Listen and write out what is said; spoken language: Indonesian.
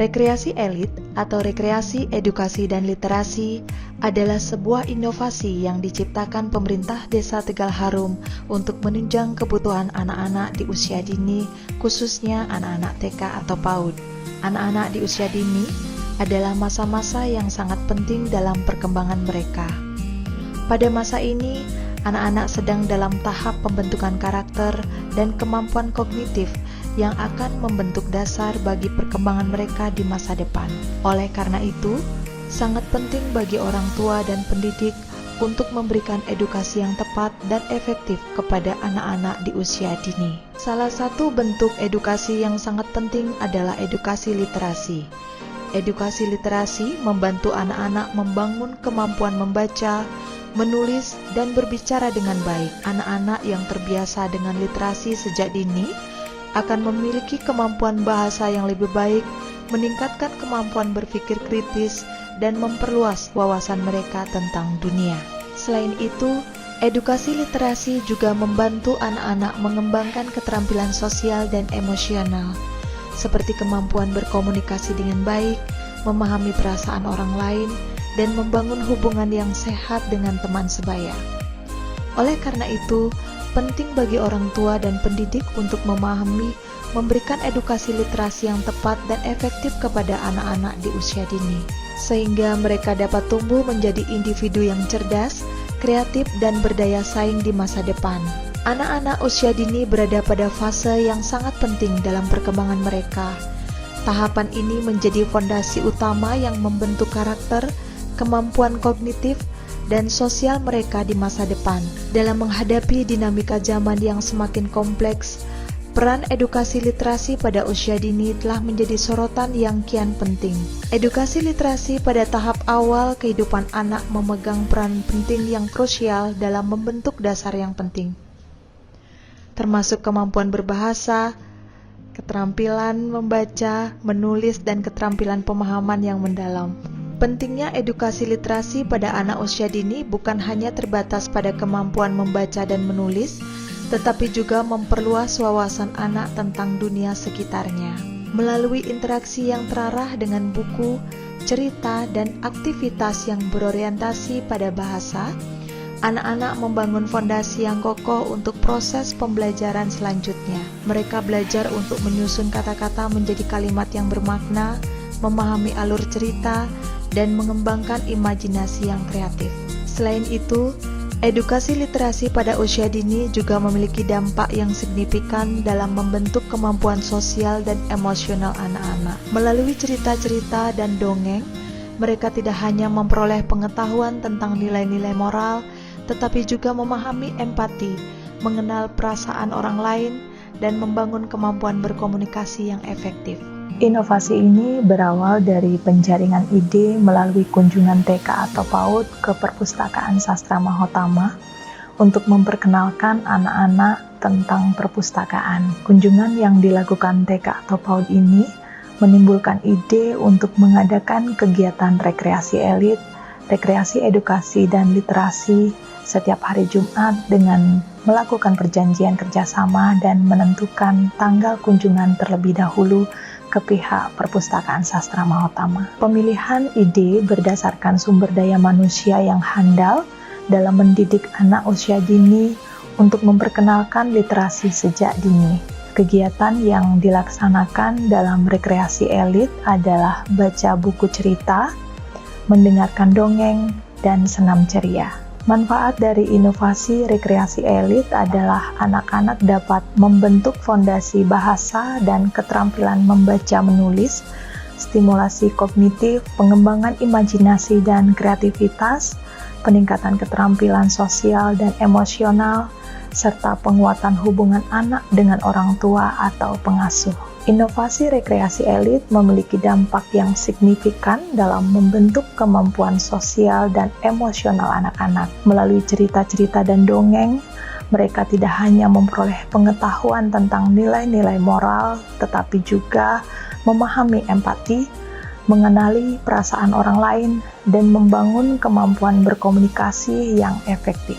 Rekreasi elit atau rekreasi edukasi dan literasi adalah sebuah inovasi yang diciptakan pemerintah Desa Tegal Harum untuk menunjang kebutuhan anak-anak di usia dini, khususnya anak-anak TK atau PAUD. Anak-anak di usia dini adalah masa-masa yang sangat penting dalam perkembangan mereka. Pada masa ini, anak-anak sedang dalam tahap pembentukan karakter dan kemampuan kognitif yang akan membentuk dasar bagi perkembangan mereka di masa depan. Oleh karena itu, sangat penting bagi orang tua dan pendidik untuk memberikan edukasi yang tepat dan efektif kepada anak-anak di usia dini. Salah satu bentuk edukasi yang sangat penting adalah edukasi literasi. Edukasi literasi membantu anak-anak membangun kemampuan membaca, menulis, dan berbicara dengan baik. Anak-anak yang terbiasa dengan literasi sejak dini akan memiliki kemampuan bahasa yang lebih baik, meningkatkan kemampuan berpikir kritis, dan memperluas wawasan mereka tentang dunia. Selain itu, edukasi literasi juga membantu anak-anak mengembangkan keterampilan sosial dan emosional, seperti kemampuan berkomunikasi dengan baik, memahami perasaan orang lain, dan membangun hubungan yang sehat dengan teman sebaya. Oleh karena itu, penting bagi orang tua dan pendidik untuk memahami, memberikan edukasi literasi yang tepat dan efektif kepada anak-anak di usia dini, sehingga mereka dapat tumbuh menjadi individu yang cerdas, kreatif, dan berdaya saing di masa depan. Anak-anak usia dini berada pada fase yang sangat penting dalam perkembangan mereka. Tahapan ini menjadi fondasi utama yang membentuk karakter, kemampuan kognitif, dan sosial mereka di masa depan. Dalam menghadapi dinamika zaman yang semakin kompleks, peran edukasi literasi pada usia dini telah menjadi sorotan yang kian penting. Edukasi literasi pada tahap awal kehidupan anak memegang peran penting yang krusial dalam membentuk dasar yang penting, termasuk kemampuan berbahasa, keterampilan membaca, menulis, dan keterampilan pemahaman yang mendalam. Pentingnya edukasi literasi pada anak usia dini bukan hanya terbatas pada kemampuan membaca dan menulis, tetapi juga memperluas wawasan anak tentang dunia sekitarnya. Melalui interaksi yang terarah dengan buku, cerita, dan aktivitas yang berorientasi pada bahasa, anak-anak membangun fondasi yang kokoh untuk proses pembelajaran selanjutnya. Mereka belajar untuk menyusun kata-kata menjadi kalimat yang bermakna, memahami alur cerita, dan mengembangkan imajinasi yang kreatif. Selain itu, edukasi literasi pada usia dini juga memiliki dampak yang signifikan dalam membentuk kemampuan sosial dan emosional anak-anak. Melalui cerita-cerita dan dongeng, mereka tidak hanya memperoleh pengetahuan tentang nilai-nilai moral, tetapi juga memahami empati, mengenal perasaan orang lain, dan membangun kemampuan berkomunikasi yang efektif. Inovasi ini berawal dari penjaringan ide melalui kunjungan TK atau PAUD ke Perpustakaan Sastra Mahotama untuk memperkenalkan anak-anak tentang perpustakaan. Kunjungan yang dilakukan TK atau PAUD ini menimbulkan ide untuk mengadakan kegiatan rekreasi elit, rekreasi edukasi dan literasi setiap hari Jumat dengan melakukan perjanjian kerjasama dan menentukan tanggal kunjungan terlebih dahulu ke pihak Perpustakaan Sastra Mahotama. Pemilihan ide berdasarkan sumber daya manusia yang handal dalam mendidik anak usia dini untuk memperkenalkan literasi sejak dini. Kegiatan yang dilaksanakan dalam rekreasi elit adalah baca buku cerita, mendengarkan dongeng, dan senam ceria. Manfaat dari inovasi rekreasi elit adalah anak-anak dapat membentuk fondasi bahasa dan keterampilan membaca menulis, stimulasi kognitif, pengembangan imajinasi dan kreativitas, peningkatan keterampilan sosial dan emosional, serta penguatan hubungan anak dengan orang tua atau pengasuh. Inovasi rekreasi elit memiliki dampak yang signifikan dalam membentuk kemampuan sosial dan emosional anak-anak. Melalui cerita-cerita dan dongeng, mereka tidak hanya memperoleh pengetahuan tentang nilai-nilai moral, tetapi juga memahami empati, mengenali perasaan orang lain, dan membangun kemampuan berkomunikasi yang efektif.